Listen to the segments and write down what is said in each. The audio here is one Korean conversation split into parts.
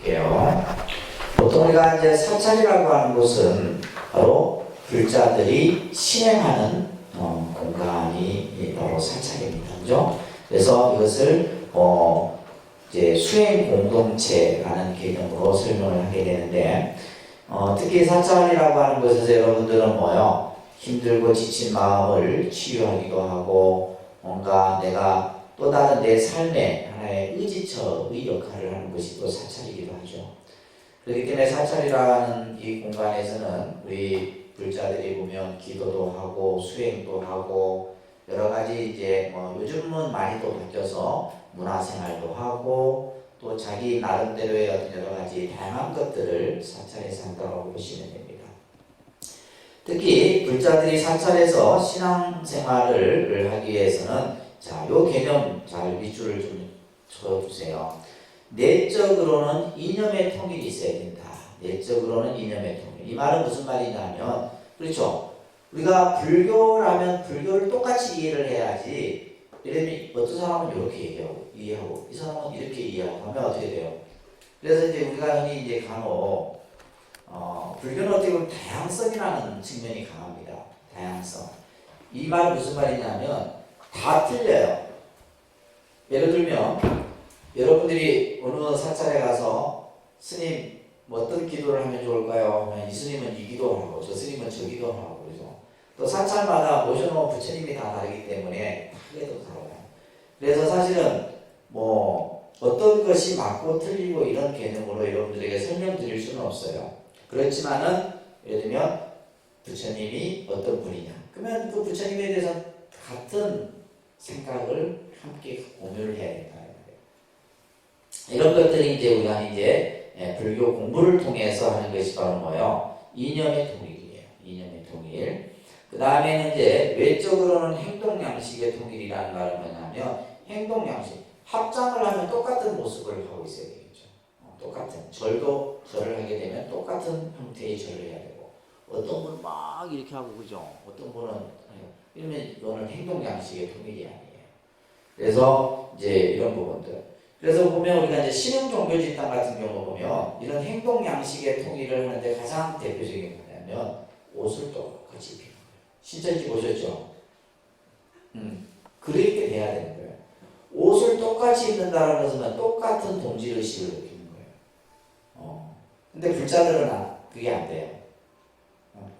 볼게요. 보통 우리가 이제 사찰이라고 하는 곳은 바로 불자들이 신행하는 공간이 바로 사찰입니다. 그죠? 그래서 이것을 이제 수행 공동체라는 개념으로 설명을 하게 되는데, 특히 사찰이라고 하는 곳에서 여러분들은 뭐요? 힘들고 지친 마음을 치유하기도 하고, 뭔가 내가 또 다른 내 삶의 하나의 의지처의 역할을 하는 것이 또 사찰이기도 하죠. 그렇기 때문에 사찰이라는 이 공간에서는 우리 불자들이 보면 기도도 하고 수행도 하고 여러 가지 이제 요즘은 많이 또 바뀌어서 문화생활도 하고 또 자기 나름대로의 어떤 여러 가지 다양한 것들을 사찰에서 한다고 보시면 됩니다. 특히 불자들이 사찰에서 신앙생활을 하기 위해서는 요 개념 잘 밑줄을 좀 쳐주세요. 내적으로는 이념의 통일이 있어야 된다. 내적으로는 이념의 통일. 이 말은 무슨 말이냐면, 그렇죠? 우리가 불교라면 불교를 똑같이 이해를 해야지. 예를 들면 어떤 사람은 이렇게 이해하고 이 사람은 이렇게 이해하고 하면 어떻게 돼요? 그래서 이제 우리가 흔히 이제 간혹 불교는 어떻게 보면 다양성이라는 측면이 강합니다. 다양성. 이 말은 무슨 말이냐면 다 틀려요. 예를 들면 여러분들이 어느 사찰에 가서 스님 어떤 기도를 하면 좋을까요? 하면 이 스님은 이 기도를 하고 저 스님은 저 기도를 하고 그래서 또 사찰마다 모셔놓은 부처님이 다 다르기 때문에 크게도 다르요. 그래서 사실은 어떤 것이 맞고 틀리고 이런 개념으로 여러분들에게 설명드릴 수는 없어요. 그렇지만은 예를 들면 부처님이 어떤 분이냐 그러면 그 부처님에 대해서 같은 생각을 함께 공유를 해야 된다. 이런 것들이 이제 우리가 이제 불교 공부를 통해서 하는 것이 바로 뭐예요? 이념의 통일이에요. 이념의 통일. 그 다음에는 이제 외적으로는 행동 양식의 통일이라는 말은 뭐냐면 행동 양식. 합장을 하면 똑같은 모습을 하고 있어야 되겠죠. 똑같은 절도 절을 하게 되면 똑같은 형태의 절을 해야 되고 어떤 분은 막 이렇게 하고 그죠? 어떤 분은 이러면 이거는 행동 양식의 통일이 아니에요. 그래서 이제 이런 부분들. 그래서 보면 우리가 이제 신흥 종교 집단 같은 경우 보면 이런 행동 양식의 통일을 하는데 가장 대표적인 뭐냐면 옷을 똑같이 입히는 거예요. 신천지 보셨죠? 그렇게 돼야 되는 거예요. 옷을 똑같이 입는다는 것은 똑같은 동질의식을 느끼는 거예요. 근데 불자들은 그게 안 돼요.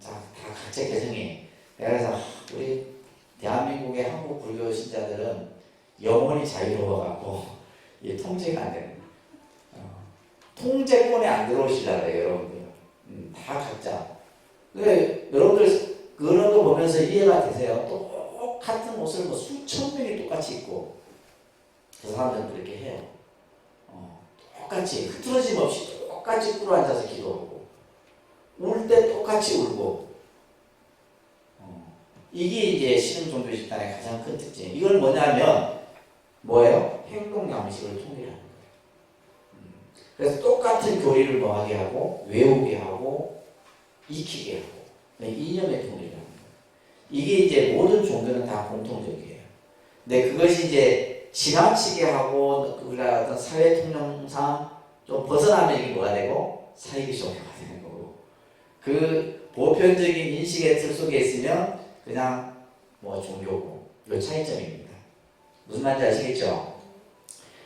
다 각자 개성이. 그래서 우리 대한민국의 한국 불교 신자들은 영혼이 자유로워갖고 이 통제가 안 되는 거예요. 통제권에 안 들어오시려고 해요, 여러분들. 다 각자. 근데 여러분들 그런 거 보면서 이해가 되세요. 똑같은 옷을 수천 명이 똑같이 입고 그 사람들은 그렇게 해요. 똑같이 흐트러짐 없이 똑같이 꿇어 앉아서 기도하고 울 때 똑같이 울고 이게 이제 신흥 종교 집단의 가장 큰 특징. 이걸 뭐냐면 뭐예요? 행동 양식을 통일하는 거예요. 그래서 똑같은 교리를 뭐하게 하고 외우게 하고 익히게 하고 이념의 통일을 하는 거예요. 이게 이제 모든 종교는 다 공통적이에요. 근데 그것이 이제 지나치게 하고 우리가 어떤 사회 통념상 좀 벗어나면 이게 뭐가 되고 사이비 종교가 되는 거고 그 보편적인 인식의 틀 속에 있으면 그냥 종교고 이 차이점입니다. 무슨 말인지 아시겠죠?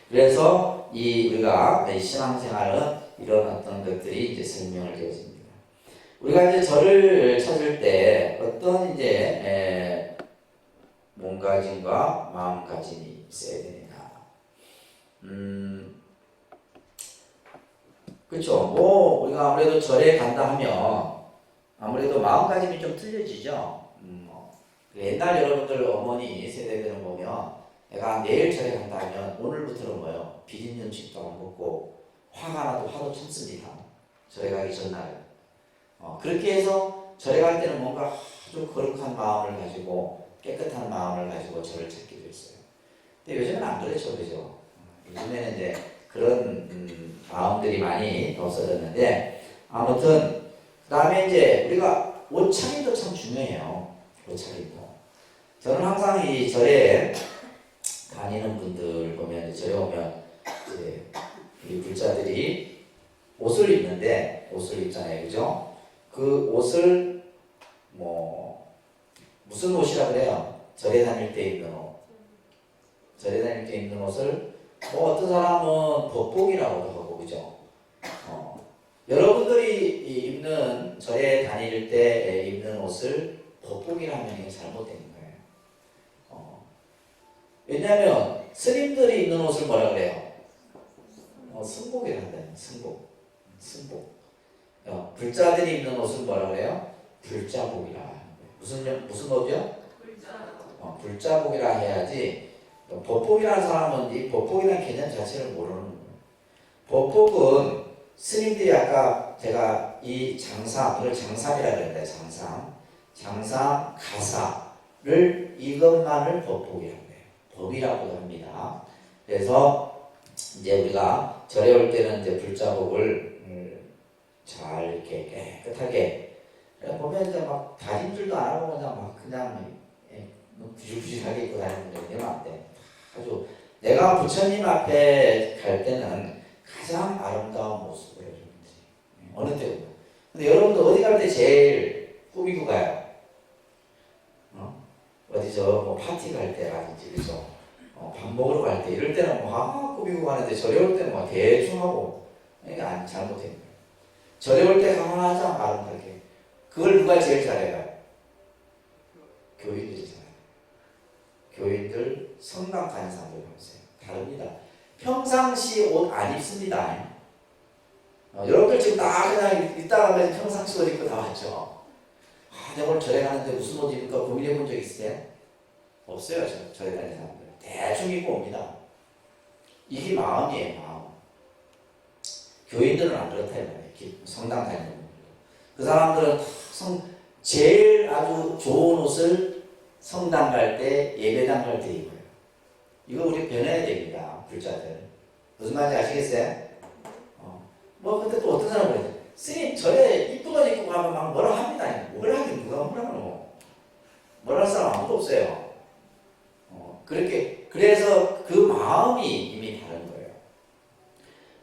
그래서 우리가 신앙생활은 이런 어떤 것들이 이제 설명을 되어집니다. 우리가 이제 절을 찾을 때 어떤 이제 몸가짐과 마음가짐이 있어야 되느냐. 그렇죠. 우리가 아무래도 절에 간다 하면 아무래도 마음가짐이 좀 틀려지죠. 옛날 여러분들 어머니 세대들은 보면 내가 내일 절에 간다 하면 오늘부터는 뭐예요? 비린 음식도 안 먹고 화가 나도 화도 참습니다. 절에 가기 전날에. 그렇게 해서 절에 갈 때는 뭔가 아주 거룩한 마음을 가지고 깨끗한 마음을 가지고 절을 찾기도 했어요. 근데 요즘은 안 그렇죠. 그죠? 요즘에는 이제 그런 마음들이 많이 없어졌는데 아무튼 그 다음에 이제 우리가 옷차림도 참 중요해요. 옷차림도. 저는 항상 이 절에 다니는 분들 보면 절에 오면 이제 이 불자들이 옷을 입는데 옷을 입잖아요, 그죠? 그 옷을 뭐 무슨 옷이라 그래요? 절에 다닐 때 입는 옷. 절에 다닐 때 입는 옷을 뭐 어떤 사람은 법복이라고도 하고, 그죠? 여러분들이 입는 절에 다닐 때 입는 옷을 법복이라면 이게 잘못된 거예요. 왜냐하면 스님들이 입는 옷을 뭐라 그래요? 승복이라 한다. 승복. 불자들이 입는 옷은 뭐라 그래요? 불자복이라. 무슨 옷이요? 불자복이라 해야지. 법복이라는 사람은 이 법복이라는 개념 자체를 모르는 거예요. 법복은 스님들이 아까 제가 이 장삼, 이걸 장삼이라 그랬는데 장삼, 가사를 이것만을 법복이라고 해요. 법이라고도 합니다. 그래서 이제 우리가 절에 올 때는 이제 불자복을 잘 이렇게 깨끗하게 보면 이제 막 다림질도 안 하고 그냥 구질구질하게 입고 다니는 분들이 많대. 아주 내가 부처님 앞에 갈 때는 가장 아름다운 모습을 해줍니다. 어느 때보다. 근데 여러분들 어디 갈 때 제일 꾸미고 가요? 어디 뭐 파티 갈 때라든지, 그죠? 밥 먹으러 갈 때 이럴 때는 꾸미고 가는데 절에 올 때는 대충 하고, 이게 잘못된 거예요. 절에 올 때 가장 아름답게. 그걸 누가 제일 잘해요? 교인들이 잘해요. 교인들, 성당 가는 사람들 보세요. 다릅니다. 평상시 옷 안 입습니다. 여러분들 지금 다 그냥 이따가 평상시 옷 입고 다 왔죠. 내가 오늘 절에 가는데 무슨 옷 입을까 고민해 본 적 있어요? 없어요. 절에 다니는 사람들. 대충 입고 옵니다. 이게 마음이에요, 마음. 교인들은 안 그렇다, 이 말이에요. 성당 다니는 분들. 그 사람들은 제일 아주 좋은 옷을 성당 갈 때, 예배당 갈 때 입어요. 이거 우리 변해야 됩니다, 불자들. 무슨 말인지 아시겠어요? 근데 또 어떤 사람은 그래요. 스님, 절에 이쁜 옷 입고 가면 막 뭐라 합니다. 뭘 하긴 누가 뭐라 하노? 뭐라 할 사람 아무도 없어요. 그래서 그 마음이 이미 다른 거예요.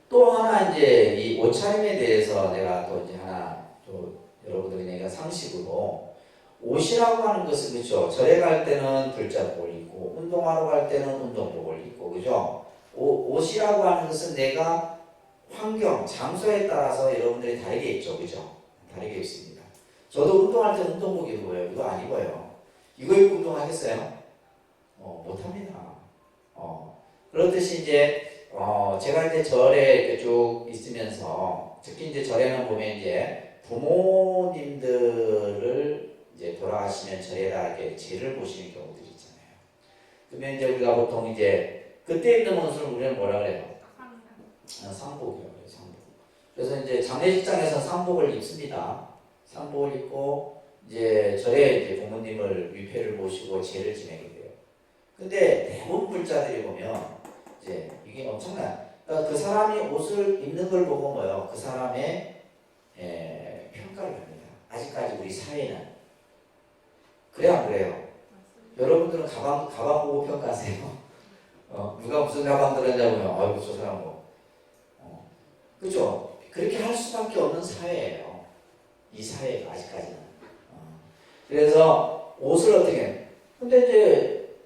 또 하나 이제 이 옷차림에 대해서 내가 또 이제 하나 또 여러분들이 내가 상식으로 옷이라고 하는 것은, 그렇죠? 절에 갈 때는 불자복을 입고 운동하러 갈 때는 운동복을 입고, 그죠? 옷이라고 하는 것은 내가 환경, 장소에 따라서 여러분들이 다르게 입죠, 그죠? 다르게 입습니다. 저도 운동할 때 운동복 입어요. 이거 안 입어요. 이거 입고 운동하겠어요? 못합니다. 그렇듯이 이제 제가 이제 절에 이렇게 쭉 있으면서, 특히 이제 절에는 보면 이제 부모님들을 이제 돌아가시면 절에다 이렇게 제를 보시는 경우들이 있잖아요. 그러면 이제 우리가 보통 이제 그때 입는 옷을 우리는 뭐라 그래요? 상복이라고 해요, 상복. 그래서 이제 장례식장에서 상복을 입습니다. 상복을 입고 이제 절에 이제 부모님을 위패를 모시고 제를 지내게 돼요. 근데 대부분 불자들이 보면 이제 이게 엄청난, 그러니까 그 사람이 옷을 입는 걸 보고 뭐요? 그 사람의 평가를 합니다. 아직까지 우리 사회는. 그래 안 그래요? 여러분들은 가방 보고 평가하세요? 누가 무슨 가방 들었냐고 하면 저 사람 뭐. 그죠? 그렇게 할 수밖에 없는 사회예요. 이 사회가 아직까지는. 그래서 옷을 어떻게 해요? 근데 이제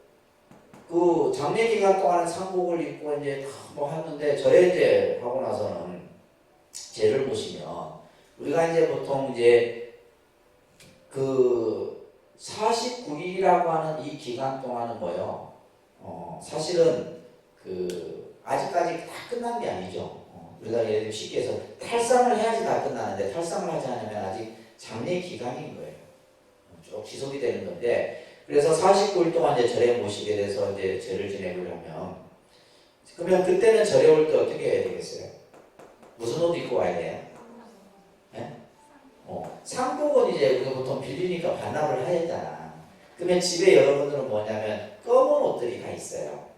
그 장례 기간 동안 상복을 입고 이제 뭐 하는데 절에 이제 하고 나서는 제를 보시면 우리가 이제 보통 이제 그 49일이라고 하는 이 기간 동안은 뭐요? 사실은 그 아직까지 다 끝난 게 아니죠. 우리가 예를 들면 쉽게 해서 탈상을 해야지 다 끝나는데 탈상을 하지 않으면 아직 장례 기간인 거예요. 쭉 지속이 되는 건데, 그래서 49일 동안 이제 절에 모시게 돼서 이제 절을 지내려면, 그러면 그때는 절에 올 때 어떻게 해야 되겠어요? 무슨 옷 입고 와야 돼요? 네? 상복은 이제 우리가 보통 빌리니까 반납을 해야 되잖아. 그러면 집에 여러분들은 뭐냐면 검은 옷들이 다 있어요.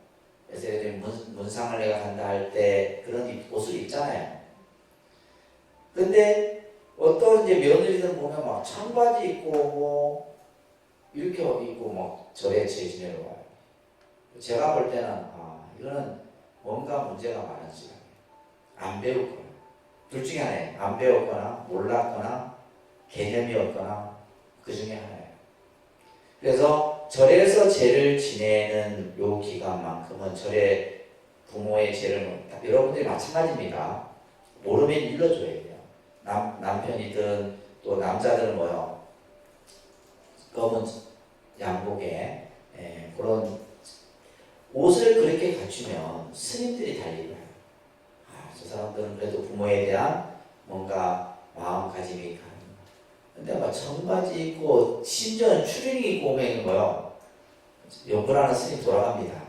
그래서 예를 들면 문상을 내가 간다 할 때 그런 옷을 입잖아요. 근데 어떤 이제 며느리들 보면 막 청바지 입고 뭐 이렇게 입고 막 절에 지내러 와요. 제가 볼 때는 이거는 뭔가 문제가 많은 시간이에요. 안 배울 거예요. 둘 중에 하나예요. 안 배웠거나 몰랐거나 개념이 없거나 그 중에 하나예요. 그래서 절에서 제를 지내는 요 기간만큼은 절에 부모의 제를 여러분들이 마찬가지입니다. 모르면 일러줘야 돼요. 남편이든 또 남자들은 뭐요? 검은 양복에 그런 옷을 그렇게 갖추면 스님들이 달리고요. 저 사람들은 그래도 부모에 대한 뭔가 마음가짐이 가는. 근데 막 청바지 입고 심지어는 추리닝 입고 오면 있는 거요. 연불하는 스님 돌아갑니다.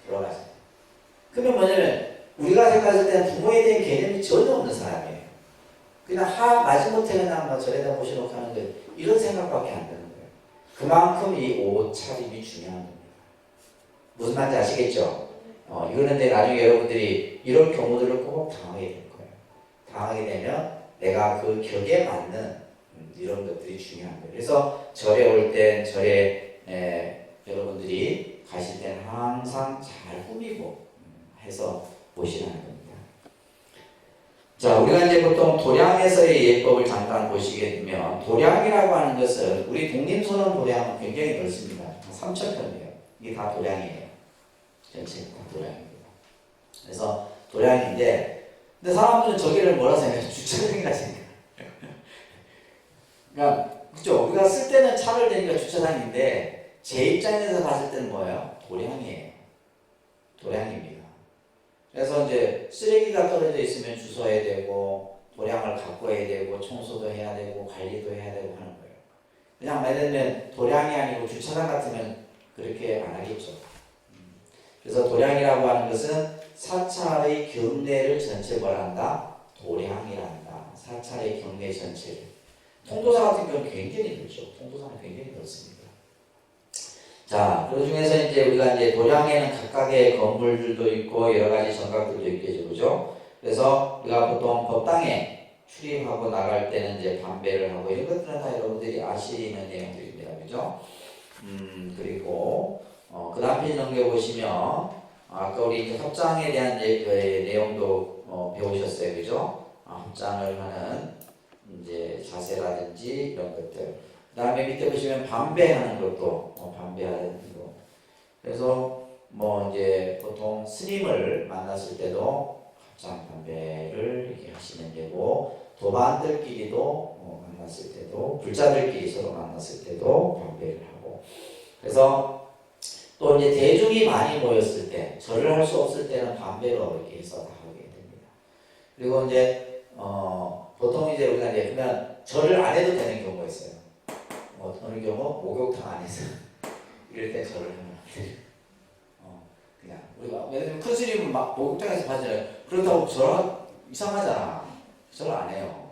돌아가죠. 그러면 뭐냐면 우리가 생각했을 때는 부모에 대한 개념이 전혀 없는 사람이에요. 그냥 마지못해 그냥 뭐 저래다 모셔놓고 하는 거 이런 생각밖에 안 드는 거예요. 그만큼 이 옷차림이 중요한 겁니다. 무슨 말인지 아시겠죠? 이거는 나중에 여러분들이 이런 경우들을 꼭 당하게 될 거예요. 당하게 되면 내가 그 격에 맞는 이런 것들이 중요한 거예요. 그래서 절에 올 땐 절에 여러분들이 가실 때는 항상 잘 꾸미고 해서 오시라는 겁니다. 자, 우리가 이제 보통 도량에서의 예법을 잠깐 보시게 되면 도량이라고 하는 것은 우리 독림선언 도량은 굉장히 넓습니다. 3,000평이에요. 이게 다 도량이에요. 전체 다 도량입니다. 그래서 도량인데 근데 사람들은 저기를 뭐라 생각해요? 주차장이라 생각해요. 그러니까 그죠? 우리가 쓸 때는 차를 대니까 주차장인데 제 입장에서 봤을 때는 뭐예요? 도량이에요. 도량입니다. 그래서 이제 쓰레기가 떨어져 있으면 주워야 되고 도량을 가꿔야 되고 청소도 해야 되고 관리도 해야 되고 하는 거예요. 그냥 예를 들면 도량이 아니고 주차장 같으면 그렇게 안 하겠죠. 그래서 도량이라고 하는 것은 사찰의 경내를 전체 뭐라 한다? 도량이란다. 사찰의 경내 전체를. 통도사 같은 경우는 굉장히 넓죠. 통도사는 굉장히 넓습니다. 자, 그 중에서 이제 우리가 이제 도량에는 각각의 건물들도 있고 여러 가지 정각들도 있겠죠, 그죠? 그래서 우리가 보통 법당에 출입하고 나갈 때는 이제 반배를 하고 이런 것들은 다 여러분들이 아시는 내용들입니다, 그죠? 그리고 그 다음 페이지 넘겨보시면 아까 우리 이제 합장에 대한 내용도 배우셨어요, 그죠? 합장을 하는 이제 자세라든지 이런 것들. 그 다음에 밑에 보시면 반배하는 것도 반배하는 거. 그래서 뭐 이제 보통 스님을 만났을 때도 합장 반배를 이렇게 하시면 되고 도반들끼리도 만났을 때도 불자들끼리 서로 만났을 때도 반배를 하고. 그래서 또 이제 대중이 많이 모였을 때 절을 할 수 없을 때는 반배로 이렇게 해서 다 하게 됩니다. 그리고 이제 보통 이제 우리가 이제 그러면 절을 안 해도 되는 경우가 있어요. 어느 경우 목욕탕 안에서 이럴 때 절을 하면 안 돼요. 그냥 우리가 예를 들면 큰 스님은 막 목욕탕에서 하잖아요. 그렇다고 절 이상하잖아. 절을 안 해요.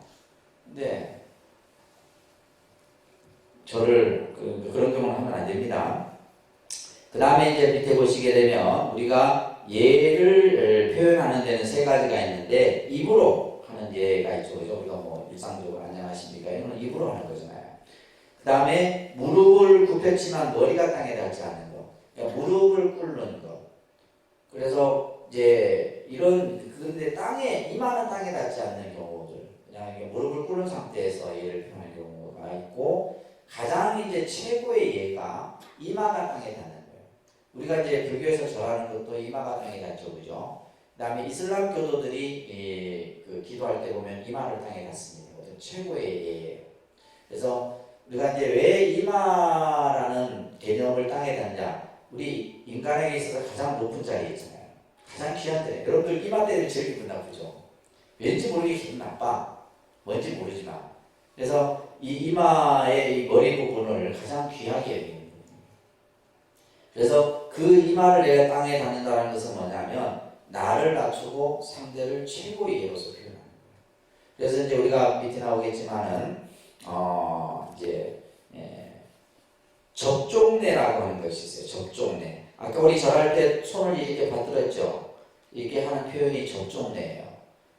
근데 절을 그런 경우는 하면 안 됩니다. 그 다음에 이제 밑에 보시게 되면 우리가 예를 표현하는 데는 세 가지가 있는데 입으로 하는 예가 있죠. 그죠? 우리가 뭐 일상적으로 안녕하십니까? 이거는 입으로 하는 거잖아요. 그 다음에 무릎을 굽혔지만 머리가 땅에 닿지 않는 거. 그러니까 무릎을 꿇는 거. 그래서 이제 그런데 이마는 땅에 닿지 않는 경우들. 그냥 이게 무릎을 꿇는 상태에서 예를 표현하는 경우가 있고 가장 이제 최고의 예가 이마가 땅에 닿는 거예요. 우리가 이제 불교에서 절하는 것도 이마가 땅에 닿죠, 그죠? 그 다음에 이슬람 교도들이 기도할 때 보면 이마를 땅에 닿습니다. 최고의 예예요. 그래서 우리가 이제 왜 이마라는 개념을 땅에 닿냐? 우리 인간에게 있어서 가장 높은 자리에 있잖아요. 가장 귀한 자리. 여러분들 이마 때문에 제일 기분 나쁘죠? 왠지 모르게 기분 나빠. 뭔지 모르지만. 그래서 이 이마의 이 머리 부분을 가장 귀하게 여기는 거예요. 그래서 그 이마를 내가 땅에 닿는다는 것은 뭐냐면 나를 낮추고 상대를 최고의 예로서 표현하는 거예요. 그래서 이제 우리가 밑에 나오겠지만은 이제 접종례라고 하는 것이 있어요. 접종례. 아까 우리 절할 때 손을 이렇게 받들었죠. 이렇게 하는 표현이 접종례예요.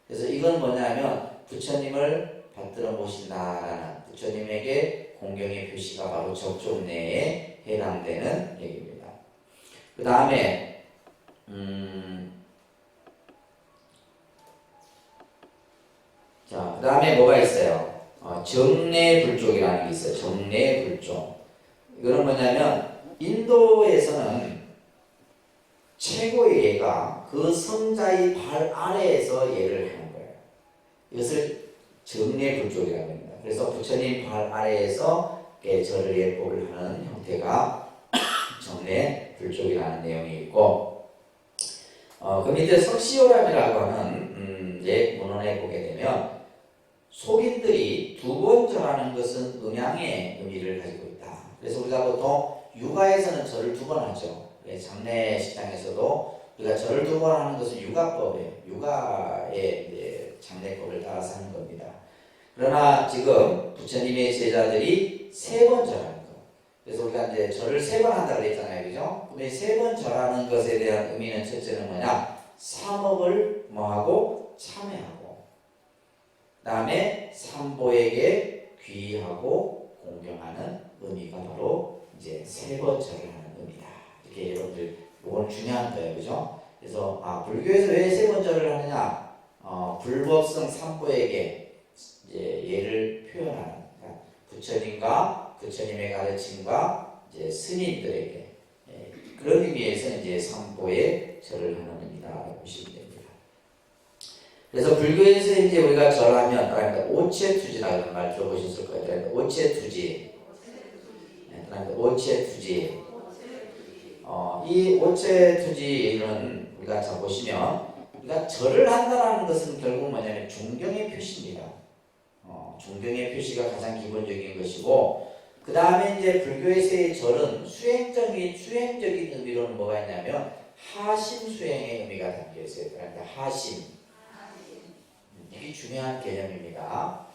그래서 이건 뭐냐면 부처님을 받들어 모신다라는 부처님에게 공경의 표시가 바로 접종례에 해당되는 얘기입니다. 그 다음에 자, 그 다음에 뭐가 있어요? 정례불족이라는 게 있어요. 정례불족. 이거는 뭐냐면 인도에서는 최고의 예가 그 성자의 발 아래에서 예를 하는 거예요. 이것을 정례불족이라고 합니다. 그래서 부처님 발 아래에서 절을 예법을 하는 형태가 정례불족이라는 내용이 있고, 그 밑에 석시오람이라고 하는 예 문헌에 보게 되면 속인들이 두 번 절하는 것은 음양의 의미를 가지고 있다. 그래서 우리가 보통 육아에서는 절을 두 번 하죠. 장례식장에서도 우리가 절을 두 번 하는 것은 육아법이에요. 육아의 장례법을 따라서 하는 겁니다. 그러나 지금 부처님의 제자들이 세 번 절하는 것. 그래서 우리가 이제 절을 세 번 한다고 그랬잖아요. 그죠? 근데 세 번 절하는 것에 대한 의미는 첫째는 뭐냐? 삼업을 뭐하고? 참여하고. 그 다음에 삼보에게 귀하고 공경하는 의미가 바로 이제 세 번 절을 하는 의미다. 이렇게 여러분들 이건 중요한 거예요. 그죠? 그래서 불교에서 왜 세 번 절을 하느냐? 불법성 삼보에게 이제 예를 표현하는, 그러니까 부처님과 부처님의 가르침과 이제 스님들에게 그런 의미에서 이제 삼보에 절을 하는 의미다라고 보시면 됩니다. 그래서 불교에서 이제 우리가 절하면, 그러니까 오체투지라는 말 들어보셨을 거예요. 그러니까 오체투지, 그러니까 오체투지. 이 오체투지는 우리가 자 보시면, 우리가 절을 한다는 것은 결국 뭐냐면 존경의 표시입니다. 존경의 표시가 가장 기본적인 것이고, 그 다음에 이제 불교에서의 절은 수행적인 의미로는 뭐가 있냐면 하심 수행의 의미가 담겨 있어요. 그러니까 하심. 이게 중요한 개념입니다.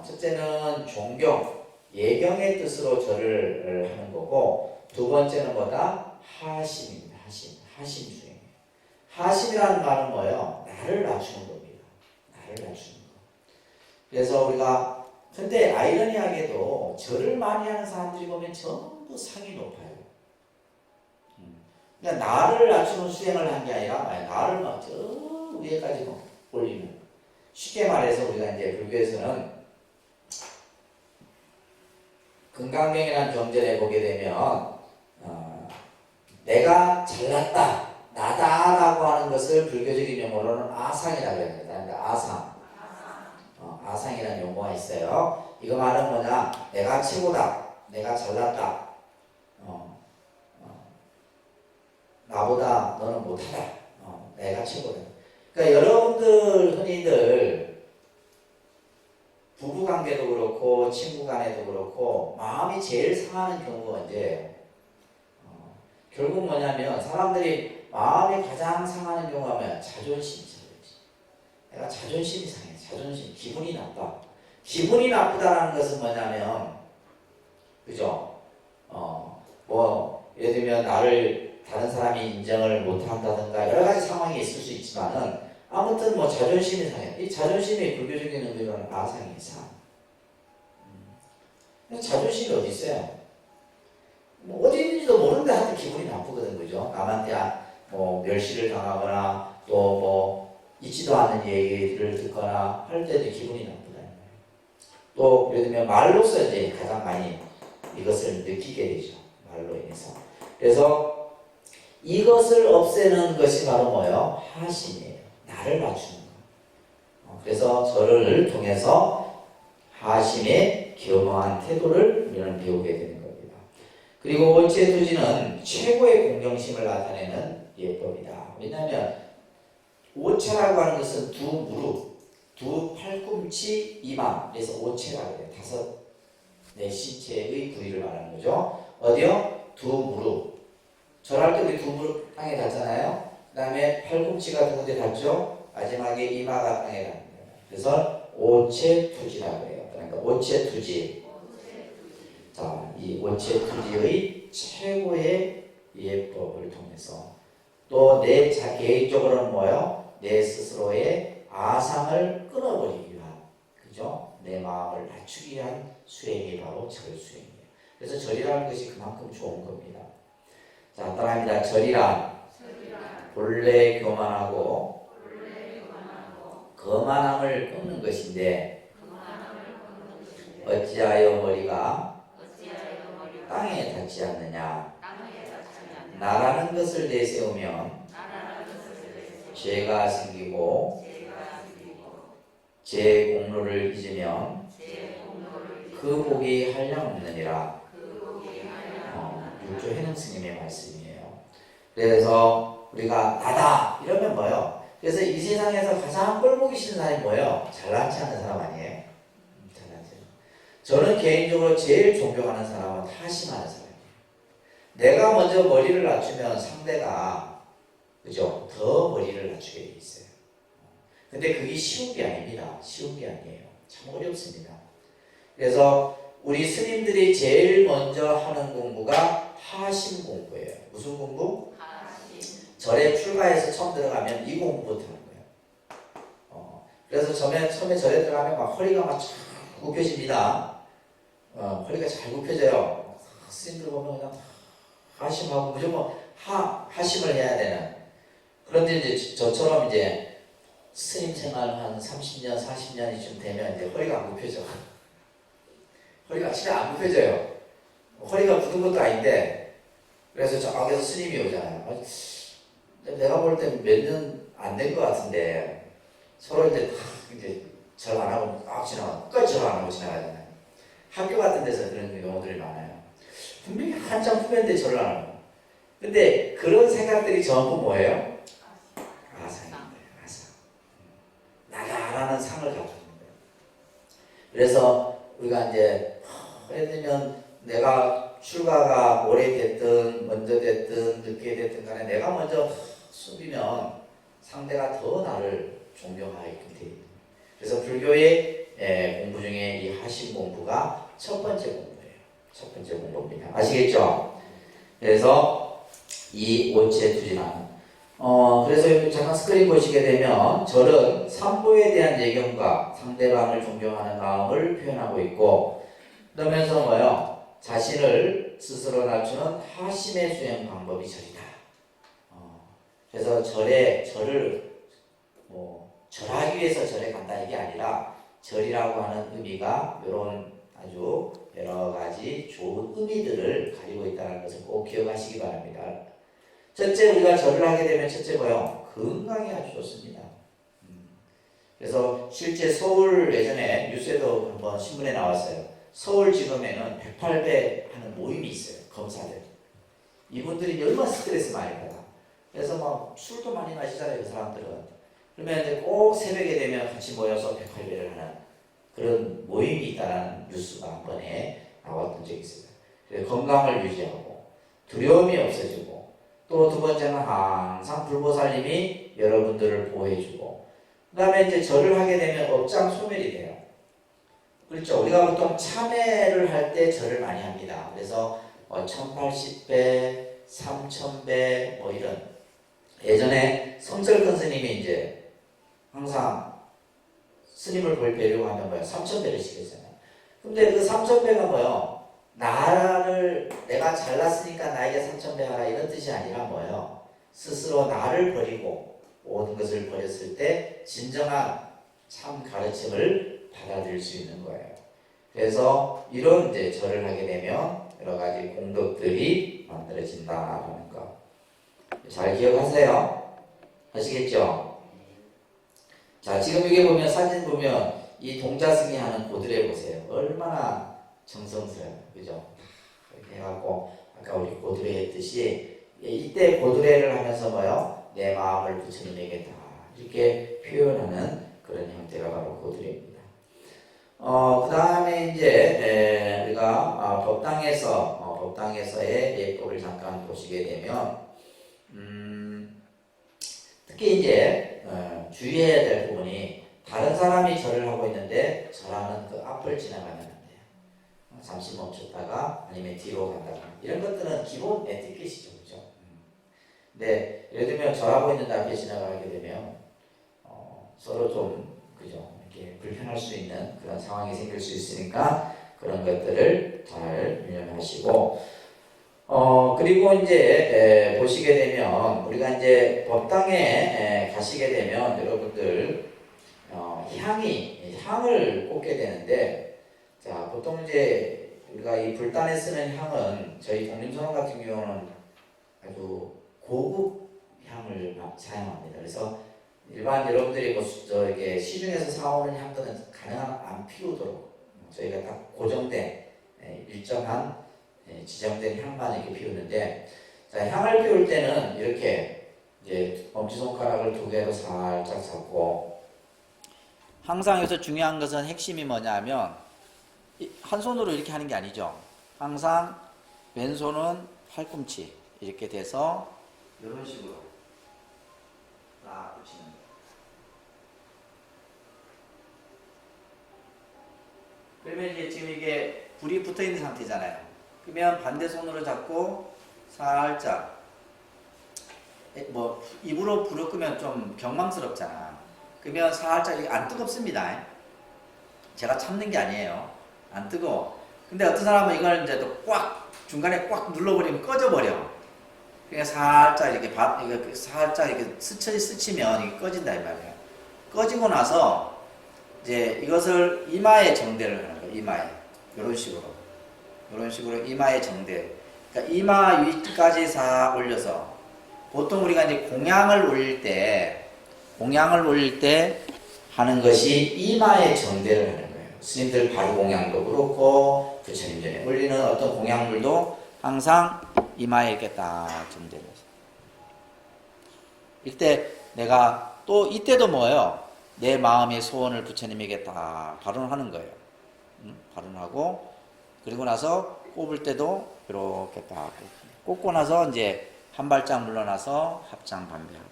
첫째는 존경, 예경의 뜻으로 절을 하는 거고, 두 번째는 뭐다? 하심입니다. 하심 수행. 하심이라는 말은 뭐예요? 나를 낮추는 겁니다. 나를 낮추는 거. 그래서 우리가 근데 아이러니하게도 절을 많이 하는 사람들이 보면 전부 상이 높아요. 그러니까 나를 낮추는 수행을 한 게 아니라 나를 막 저 위에까지 올리는. 쉽게 말해서 우리가 이제 불교에서는 금강경이라는 경전에 보게 되면 내가 잘났다, 나다라고 하는 것을 불교적인 용어로는 아상이라고 합니다. 그러니까 아상이라는 용어가 있어요. 이거 말은 뭐냐? 내가 최고다, 내가 잘났다, 나보다 너는 못하다, 내가 최고다. 그러니까 여러분들 흔히들 부부관계도 그렇고 친구간에도 그렇고 마음이 제일 상하는 경우가 언제예요? 결국 뭐냐면 사람들이 마음이 가장 상하는 경우가 뭐야? 자존심. 내가 자존심이 상해. 자존심, 기분이 나빠. 기분이 나쁘다는 것은 뭐냐면, 그죠? 예를 들면 나를 다른 사람이 인정을 못한다든가 여러 가지 상황이 있을 수 있지만은 아무튼 뭐 자존심이 상해. 이 자존심이 불교적인 의미로는 아상이 상. 자존심이 어디 있어요? 뭐 어디 있는지도 모르는데 하여튼 기분이 나쁘거든, 그죠? 남한테 뭐 멸시를 당하거나 또 뭐 있지도 않은 얘기를 듣거나 할 때도 기분이 나쁘다. 또 예를 들면 말로써 이제 가장 많이 이것을 느끼게 되죠. 말로 인해서. 그래서 이것을 없애는 것이 바로 뭐예요? 하심이에요. 나를 낮추는 거. 그래서 절을 통해서 하심의 겸허한 태도를 우리는 배우게 되는 겁니다. 그리고 오체투지는 최고의 공경심을 나타내는 예법이다. 왜냐하면 오체라고 하는 것은 두 무릎, 두 팔꿈치, 이마, 그래서 오체라고 해요. 내 신체의 부위를 말하는 거죠. 어디요? 두 무릎. 절할 때 우리 두 무릎 땅에 닿잖아요. 그 다음에 팔꿈치가 두 군데 닿죠. 마지막에 이마가 땅에 닿습니다. 그래서 오체투지라고 해요. 그러니까 오체투지. 자, 이 오체투지의 최고의 예법을 통해서 또 내 개인적으로는 뭐예요? 내 스스로의 아상을 끊어버리기 위한, 그죠? 내 마음을 낮추기 위한 수행이 바로 절수행이에요. 그래서 절이라는 것이 그만큼 좋은 겁니다. 자, 따라합니다. 절이란 본래 교만하고 거만함을 꺾는 것인데 어찌하여 머리가 땅에 닿지 않느냐. 나라는 것을 내세우면 죄가 생기고 제 공로를 잊으면 그 복이 한량없느니라. 6조 해능 스님의 말씀이에요. 그래서 우리가 나다 이러면 뭐예요? 그래서 이 세상에서 가장 꼴보기 싫은 사람이 뭐예요? 잘나지 않는 사람 아니에요? 잘나지. 저는 개인적으로 제일 존경하는 사람은 하심하는 사람이에요. 내가 먼저 머리를 낮추면 상대가 그죠? 더 머리를 낮추게 돼 있어요. 근데 그게 쉬운 게 아닙니다. 쉬운 게 아니에요. 참 어렵습니다. 그래서 우리 스님들이 제일 먼저 하는 공부가 하심 공부예요. 무슨 공부? 절에 출가해서 처음 들어가면 이 공부부터 하는 거예요. 그래서 처음에 절에 들어가면 막 허리가 막 쫙 굽혀집니다. 허리가 잘 굽혀져요. 스님들 보면 그냥 하심하고 무조건 하심을 해야 되는. 그런데 이제 저처럼 이제 스님 생활 한 30년, 40년이쯤 되면 이제 허리가 안 굽혀져. 허리가 진짜 안 굽혀져요. 허리가 굳은 것도 아닌데, 그래서 저기서 스님이 오잖아요. 내가 볼 때 몇 년 안 된 것 같은데, 서로 이제 절 안 하고 딱 지나가, 끝까지 절 안 하고 지나가잖아요. 학교 같은 데서 그런 경우들이 많아요. 분명히 한참 후배인데 절을 안 하고. 근데 그런 생각들이 전부 뭐예요? 아상입니다. 아상. 나라는 상을 갖고 있는 거예요. 그래서 우리가 이제 예를 들면 내가 출가가 오래됐든 먼저 됐든 늦게 됐든 간에 내가 먼저 숨기면 상대가 더 나를 존경하게끔 되어 있는. 그래서 불교의 공부 중에 이 하심 공부가 첫 번째 공부예요. 첫 번째 공부입니다. 아시겠죠? 그래서 이 오체투지라는 그래서 여기 잠깐 스크린 보시게 되면 절은 삼보에 대한 예견과 상대방을 존경하는 마음을 표현하고 있고, 그러면서 뭐요? 자신을 스스로 낮추는 하심의 수행 방법이 절이다. 그래서 절을 절하기 위해서 절에 간다 이게 아니라 절이라고 하는 의미가 이런 아주 여러 가지 좋은 의미들을 가지고 있다는 것을 꼭 기억하시기 바랍니다. 첫째, 우리가 절을 하게 되면 첫째 뭐요? 건강이 아주 좋습니다. 그래서 실제 서울 예전에 뉴스에도 한번 신문에 나왔어요. 서울 지금에는 108배 하는 모임이 있어요. 검사들. 이분들이 얼마나 스트레스 많이 받아. 그래서 막 술도 많이 마시잖아요. 그 사람들은. 그러면 이제 꼭 새벽에 되면 같이 모여서 108배를 하는 그런 모임이 있다는 뉴스가 한 번에 나왔던 적이 있어요. 그래서 건강을 유지하고 두려움이 없어지고, 또 두 번째는 항상 불보살님이 여러분들을 보호해주고, 그 다음에 이제 절을 하게 되면 업장 소멸이 돼요. 그렇죠. 우리가 보통 참회를 할 때 절을 많이 합니다. 그래서 1080배, 3000배 뭐 이런. 예전에 성철근 스님이 이제 항상 스님을 뵈려고 하면 뭐야? 3000배를 시켰잖아요. 근데 그 3000배가 뭐요? 나를 내가 잘났으니까 나에게 3000배 하라 이런 뜻이 아니라 뭐예요? 스스로 나를 버리고 모든 것을 버렸을 때 진정한 참 가르침을 받아들일 수 있는 거예요. 그래서 이런 이제 절을 하게 되면 여러 가지 공덕들이 만들어진다라는 거. 잘 기억하세요. 아시겠죠? 자, 지금 여기 보면 사진 보면 이 동자승이 하는 고드레 보세요. 얼마나 정성스러워요. 그죠? 이렇게 해갖고 아까 우리 고드레 했듯이 이때 고드레를 하면서 뭐요? 내 마음을 부처님에게 다 이렇게 표현하는 그런 형태가 바로 고드레입니다. 그 다음에 이제 우리가 법당에서의 예법을 잠깐 보시게 되면 특히 이제 주의해야 될 부분이 다른 사람이 절을 하고 있는데 절하는 그 앞을 지나가면 안 돼요. 잠시 멈췄다가 아니면 뒤로 간다거나 이런 것들은 기본 에티켓이죠. 그죠? 근데 예를 들면 절하고 있는데 앞에 지나가게 되면 서로 좀 그죠? 이렇게 불편할 수 있는 그런 상황이 생길 수 있으니까 그런 것들을 잘 유념하시고, 그리고 이제 보시게 되면 우리가 이제 법당에 가시게 되면 여러분들 향을 꽂게 되는데, 자, 보통 이제 우리가 이 불단에 쓰는 향은 저희 독림선원 같은 경우는 아주 고급 향을 사용합니다. 그래서 일반 여러분들이 이렇게 시중에서 사오는 향들은 가능한 안 피우도록 저희가 딱 고정된 일정한 지정된 향만 이렇게 피우는데, 자, 향을 피울 때는 이렇게 이제 엄지손가락을 두 개로 살짝 잡고, 항상 여기서 중요한 것은 핵심이 뭐냐면 한 손으로 이렇게 하는 게 아니죠. 항상 왼손은 팔꿈치 이렇게 돼서 이런 식으로 딱 붙이는 거예요. 그러면 이제 지금 이게 불이 붙어 있는 상태잖아요. 그러면 반대 손으로 잡고 살짝, 뭐 입으로 불을 끄면 좀 경망스럽잖아. 그러면 살짝, 이게 안 뜨겁습니다. 제가 참는 게 아니에요. 안 뜨거워. 근데 어떤 사람은 이걸 이제 또 꽉 중간에 꽉 눌러버리면 꺼져버려. 그냥 살짝 이렇게 살짝 이렇게 스치면 이게 꺼진다 이 말이에요. 꺼지고 나서 이제 이것을 이마에 정대를 하는 거예요. 이마에 이런 식으로 이마에 정대. 그러니까 이마 위까지 싹 올려서, 보통 우리가 이제 공양을 올릴 때 하는 것이 이마에 정대를 하는 거예요. 스님들 바로 공양도 그렇고 부처님 전에 올리는 어떤 공양물도 항상 이마에 이렇게 딱 정대를 해서, 이때 내가 또 이때도 뭐예요? 내 마음의 소원을 부처님에게 다 발언하는 거예요. 발언하고, 그리고 나서 꼽을 때도 이렇게 딱 꼽고 나서 이제 한 발짝 물러나서 합장 반배하고.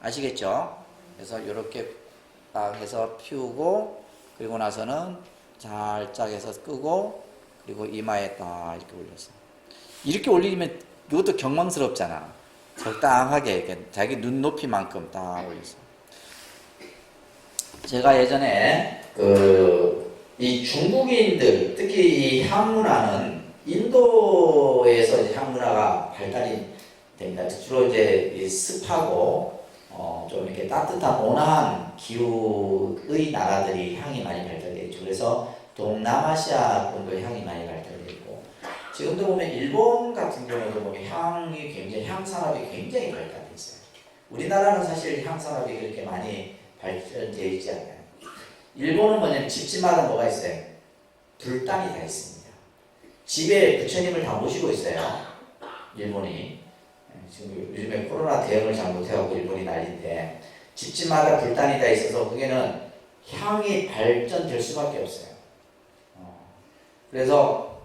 아시겠죠? 그래서 이렇게 딱 해서 피우고, 그리고 나서는 살짝 해서 끄고, 그리고 이마에 딱 이렇게 올려서. 이렇게 올리면 이것도 경망스럽잖아. 적당하게 이렇게 자기 눈높이만큼 딱 올려서. 제가 예전에 이 중국인들, 특히 이 향문화는 인도에서 이제 향문화가 발달이 됩니다. 주로 이제 이 습하고 좀 이렇게 따뜻한 온화한 기후의 나라들이 향이 많이 발달되어 있죠. 그래서 동남아시아 분도 향이 많이 발달되어 있고, 지금도 보면 일본 같은 경우도 보면 향 산업이 굉장히 발달되어 있어요. 우리나라는 사실 향 산업이 그렇게 많이 발전되어 있지 않아요. 일본은 뭐냐면 집집마다 뭐가 있어요? 불단이 다 있습니다. 집에 부처님을 다 모시고 있어요. 일본이. 지금 요즘에 코로나 대응을 잘못해갖고 일본이 난리인데, 집집마다 불단이 다 있어서 그게는 향이 발전될 수밖에 없어요. 그래서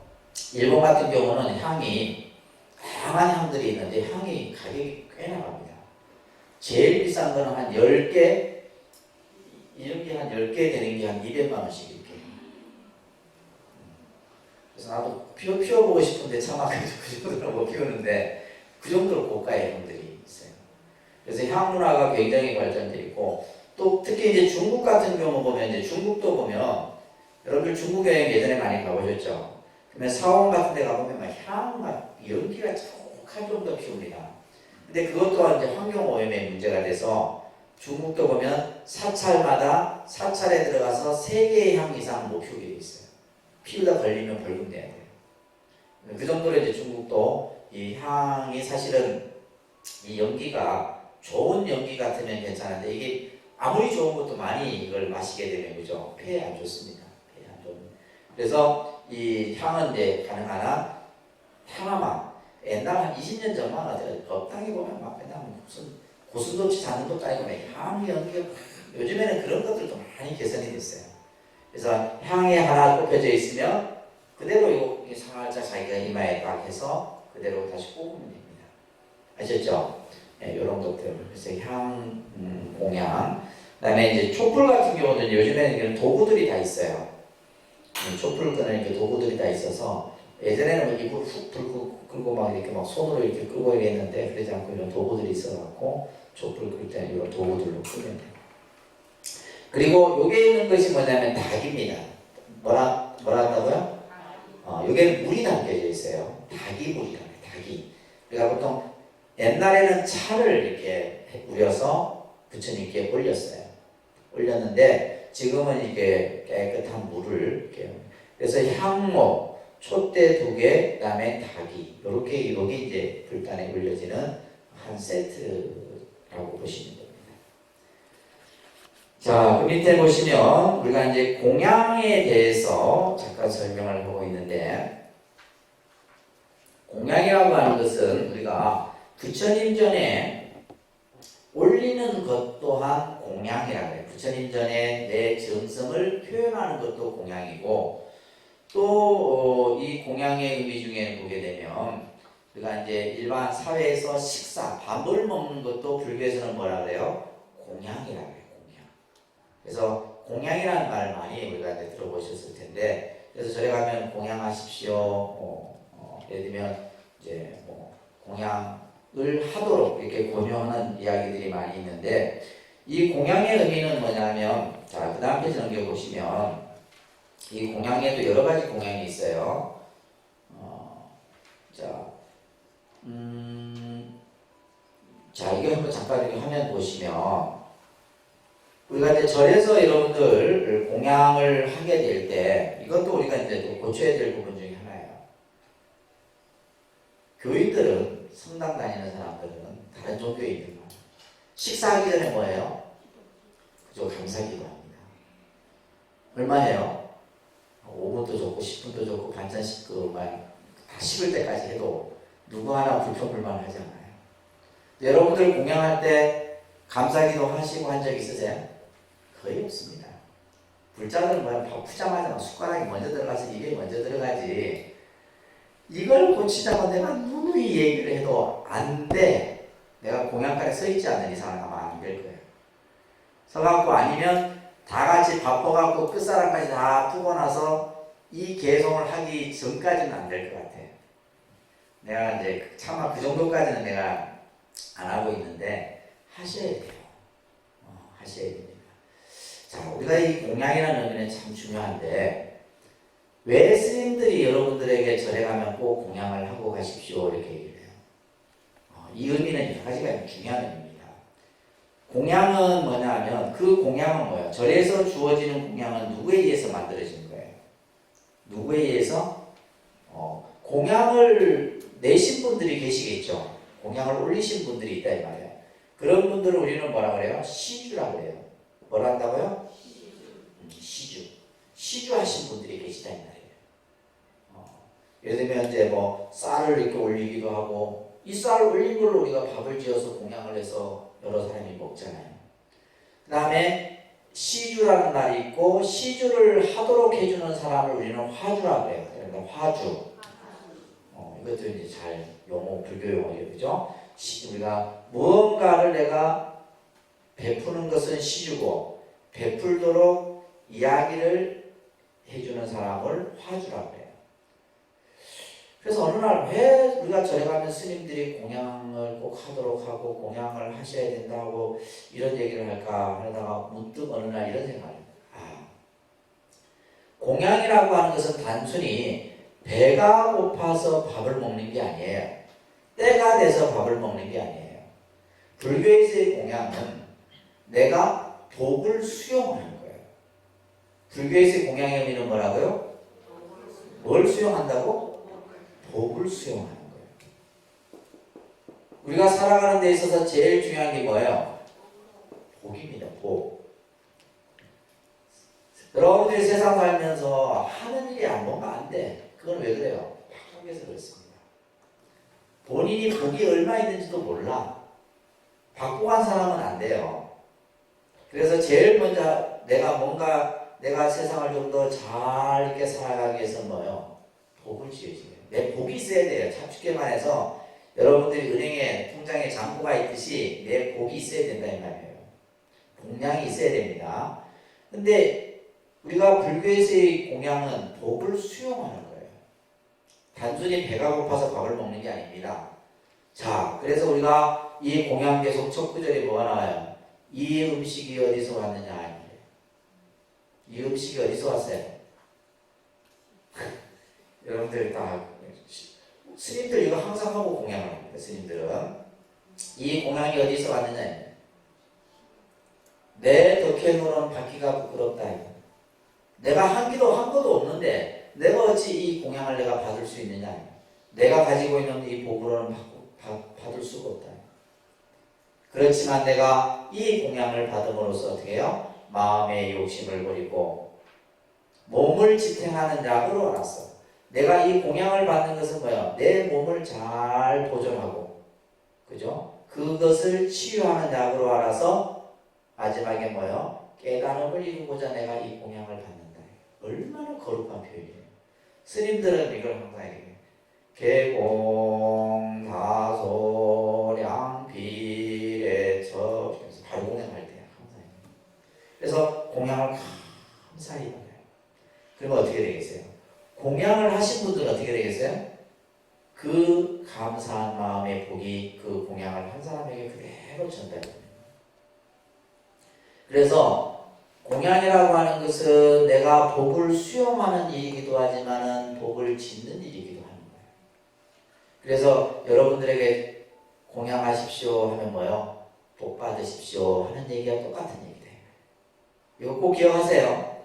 일본 같은 경우는 향이 다양한 향들이 있는데 향이 가격이 꽤 나갑니다. 제일 비싼 거는 한 10개, 이런 게 한 10개 되는 게 한 200만 원씩 이렇게. 그래서 나도 피워보고 싶은데 차마 그 정도로 못 피우는데, 그 정도로 고가의 향들이 있어요. 그래서 향 문화가 굉장히 발전되어 있고, 또 특히 이제 중국 같은 경우 보면, 이제 중국도 보면, 여러분들 중국 여행 예전에 많이 가보셨죠? 그러면 사원 같은 데 가보면 막 연기가 촉촉할 정도 피웁니다. 근데 그것 또한 이제 환경 오염의 문제가 돼서, 중국도 보면 사찰마다 사찰에 들어가서 3개의 향 이상 못 피우게 돼 있어요. 피우다 걸리면 벌금 내야 돼요. 그 정도로 이제 중국도 이 향이 사실은 이 연기가 좋은 연기 같으면 괜찮은데, 이게 아무리 좋은 것도 많이 이걸 마시게 되면 그죠? 폐에 안 좋습니다. 폐에 안 좋은. 그래서 이 향은 이제 가능하나 향화만 옛날 한 20년 전만 법당에 보면 막 맨날 무슨 고슴도치 잡는 것도 아니고 향 연기가, 요즘에는 그런 것들도 많이 개선이 됐어요. 그래서 향이 하나 꼽혀져 있으면 그대로 이거 살짝 자기가 이마에 딱 해서 그대로 다시 꼽으면 됩니다. 아셨죠? 네, 이런 것들. 그래서 향 공양. 그다음에 이제 촛불 같은 경우는 요즘에는 이런 도구들이 다 있어요. 촛불을 끄는 이렇게 도구들이 다 있어서, 예전에는 뭐 입을 훅 불고 끄고 막 이렇게 막 손으로 이렇게 끄고 이랬는데, 그러지 않고 이런 도구들이 있어갖고 촛불 끌 때는 이런 도구들로 끄면 돼요. 그리고 여기에 있는 것이 뭐냐면 닭입니다. 뭐라 한다고요? 여기에는 물이 담겨져 있어요. 닭이물이라고 해요. 닭이. 그러니까 보통 옛날에는 차를 이렇게 우려서 부처님께 올렸어요. 올렸는데 지금은 이게 깨끗한 물을 이렇게 그래서 향목, 촛대 2개, 그다음에 닭이 이렇게 여기 이제 불단에 올려지는 한 세트라고 보시면 됩니다. 자, 그 밑에 보시면 우리가 이제 공양에 대해서 잠깐 설명을 하고 있는데 공양이라고 하는 것은 우리가 부처님 전에 올리는 것 또한 공양이라고 해요. 부처님 전에 내 정성을 표현하는 것도 공양이고 또 이 공양의 의미 중에 보게 되면 우리가 이제 일반 사회에서 식사, 밥을 먹는 것도 불교에서는 뭐라 그래요? 공양이라고 해요. 공양. 그래서 공양이라는 말 많이 우리가 이제 들어보셨을 텐데 그래서 절에 가면 공양하십시오. 예를 들면 이제 뭐 공양을 하도록 이렇게 권유하는 이야기들이 많이 있는데 이 공양의 의미는 뭐냐면 자, 그 다음 페이지 넘겨보시면 이 공양에도 여러 가지 공양이 있어요. 자, 이거 한번 잠깐 이렇게 화면 보시면 우리가 이제 절에서 여러분들 공양을 하게 될 때 이것도 우리가 이제 또 고쳐야 될 부분 중에 하나예요. 교인들은 성당 다니는 사람들은 다른 종교인들은 식사하기 전에 뭐예요? 그죠? 감사기도합니다. 얼마 해요? 5분도 좋고 10분도 좋고 반찬 식구만 다 식을 때까지 해도 누구 하나 불평불만 하지 않아요. 여러분들 공양할 때 감사기도 하시고 한 적 있으세요? 거의 없습니다. 불자들은 뭐야? 밥 푸자마자 숟가락이 먼저 들어가서 입에 먼저 들어가지. 이걸 고치자고 내가 누누이 얘기를 해도 안 돼. 내가 공양간에 서 있지 않는 이상은 아마 안 될 거예요. 서갖고 아니면 다 같이 바빠갖고 끝사람까지 다 두고 나서 이 개송을 하기 전까지는 안 될 것 같아요. 내가 이제 차마 그 정도까지는 내가 안 하고 있는데 하셔야 돼요. 하셔야 됩니다. 자, 우리가 이 공양이라는 의미는 참 중요한데 왜 스님들이 여러분들에게 절에 가면 꼭 공양을 하고 가십시오 이렇게 얘기를 해요. 이 의미는 여러 가지가 중요한 의미입니다. 공양은 뭐냐 하면 그 공양은 뭐예요? 절에서 주어지는 공양은 누구에 의해서 만들어진 거예요? 누구에 의해서? 공양을 내신 분들이 계시겠죠. 공양을 올리신 분들이 있다 이 말이에요. 그런 분들을 우리는 뭐라 그래요? 시주라고 해요. 뭐라 한다고요? 시주. 시주하신 분들이 계시다 이 말이에요. 예를 들면 이제 뭐 쌀을 이렇게 올리기도 하고 이 쌀을 올린 걸로 우리가 밥을 지어서 공양을 해서 여러 사람이 먹잖아요. 그 다음에 시주라는 날이 있고 시주를 하도록 해주는 사람을 우리는 화주라고 해요. 그러니까 화주. 이것도 이제 잘 용어, 불교 용어예요. 그죠? 우리가 무언가를 내가 베푸는 것은 시주고 베풀도록 이야기를 해주는 사람을 화주라고 해요. 그래서 어느 날 왜 우리가 절에 가면 스님들이 공양을 꼭 하도록 하고 공양을 하셔야 된다고 이런 얘기를 할까 하다가 문득 어느 날 이런 생각을 해요. 공양이라고 하는 것은 단순히 배가 고파서 밥을 먹는 게 아니에요. 때가 돼서 밥을 먹는 게 아니에요. 불교에서의 공양은 내가 복을 수용하는 거예요. 불교에서의 공양의 의미는 뭐라고요? 뭘 수용한다고? 복을 수용하는 거예요. 우리가 살아가는 데 있어서 제일 중요한 게 뭐예요? 복입니다. 복. 여러분들이 세상 살면서 하는 일이 뭔가 안 돼. 그건 왜 그래요? 바꾸기에서 그렇습니다. 본인이 복이 얼마 있는지도 몰라. 받고 간 사람은 안 돼요. 그래서 제일 먼저 내가 세상을 좀 더 잘 이렇게 살아가기 위해서 뭐예요? 복을 지어줘요. 내 복이 있어야 돼요. 참 쉽게 말해서 여러분들이 은행에 통장에 잔고가 있듯이 내 복이 있어야 된다 이 말이에요. 공양이 있어야 됩니다. 근데 우리가 불교에서의 공양은 복을 수용하는 거예요. 단순히 배가 고파서 밥을 먹는 게 아닙니다. 자, 그래서 우리가 이 공양 계속 첫 구절에 뭐가 나와요? 이 음식이 어디서 왔느냐 아니에요. 이 음식이 어디서 왔어요? 여러분들 다 스님들 이거 항상 하고 공양을 합니다. 스님들은 이 공양이 어디서 왔느냐 내 덕행으로는 받기가 부끄럽다. 내가 한 것도 없는데 내가 어찌 이 공양을 내가 받을 수 있느냐. 내가 가지고 있는 이 복으로는 받을 수가 없다. 그렇지만 내가 이 공양을 받음으로써 어떻게 해요? 마음의 욕심을 버리고 몸을 지탱하는 약으로 알았어. 내가 이 공양을 받는 것은 뭐야? 내 몸을 잘 보존하고, 그죠? 그것을 치유하는 약으로 알아서 마지막에 뭐요? 깨달음을 이루고자 내가 이 공양을 받는다. 얼마나 거룩한 표현이에요. 스님들은 이걸 항상 얘기해요. 개공다소량 비례처. 그래서 바로 공양할 때 항상. 그래서 공양을 감사히 받아요. 그러면 어떻게 되겠어요? 공양을 하신 분들은 어떻게 되겠어요? 그 감사한 마음의 복이 그 공양을 한 사람에게 그대로 전달됩니다. 그래서 공양이라고 하는 것은 내가 복을 수용하는 일이기도 하지만은 복을 짓는 일이기도 하는 거예요. 그래서 여러분들에게 공양하십시오 하면 뭐요? 복 받으십시오 하는 얘기가 똑같은 얘기돼요. 이거 꼭 기억하세요.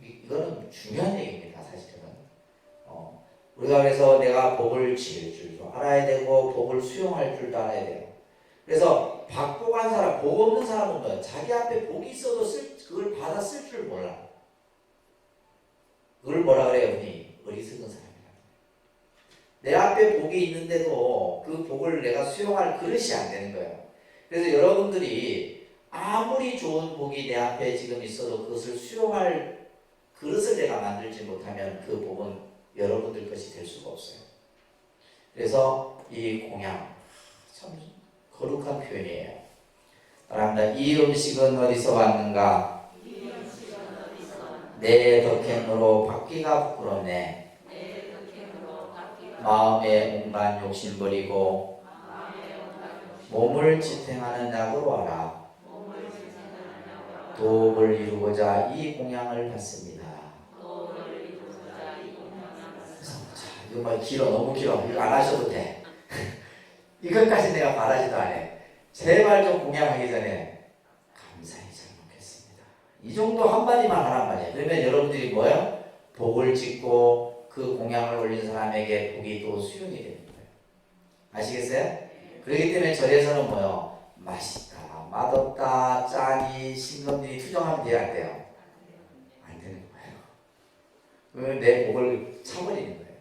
이거는 중요한 얘기입니다, 사실은. 우리가 그래서 내가 복을 지을 줄도 알아야 되고 복을 수용할 줄도 알아야 돼요. 그래서 박복한 사람, 복 없는 사람은 뭐야? 자기 앞에 복이 있어도 그걸 받아 쓸 줄 몰라. 그걸 뭐라 그래요? 흔히 어리석은 사람이라. 내 앞에 복이 있는데도 그 복을 내가 수용할 그릇이 안 되는 거예요. 그래서 여러분들이 아무리 좋은 복이 내 앞에 지금 있어도 그것을 수용할 그릇을 내가 만들지 못하면 그 복은 여러분들 것이 될 수가 없어요. 그래서 이 공양 참 거룩한 표현이에요. 따라합니다. 이 음식은 어디서 왔는가? 내 덕행으로 받기가 부끄럽네. 마음의 온갖 욕심 버리고 몸을 지탱하는 약으로 하라. 도업을 이루고자 이 공양을 받습니다. 이거 뭐 길어, 너무 길어. 이거 안 하셔도 돼. 이것까지 내가 말하지도 않아. 제발 좀 공양하기 전에 감사히 잘 먹겠습니다. 이 정도 한마디만 하란 말이에요. 그러면 여러분들이 뭐예요? 복을 짓고 그 공양을 올린 사람에게 복이 또 수용이 되는 거예요. 아시겠어요? 그렇기 때문에 절에서는 뭐예요? 맛있다, 맛없다, 짜니, 싱겁니 투정하면 돼야 안 돼요? 안 되는 거예요. 그러면 내 복을 차버리는 거예요.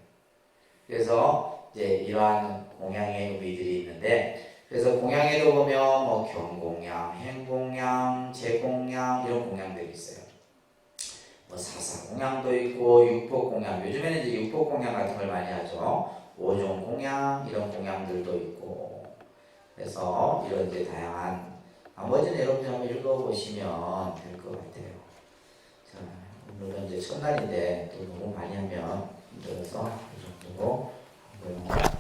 그래서 이제 이러한 공양의 의미들이 있는데, 그래서 공양에도 보면 뭐 경공양, 행공양, 제공양 이런 공양들이 있어요. 뭐 사사공양도 있고 육법공양, 요즘에는 이제 육법공양 같은 걸 많이 하죠. 오종공양 이런 공양들도 있고. 그래서 이런 이제 다양한 나머지는 여러분들 한번 읽어보시면 될 것 같아요. 자, 오늘은 이제 첫날인데 또 너무 많이 하면 힘들어서 이 정도로 한번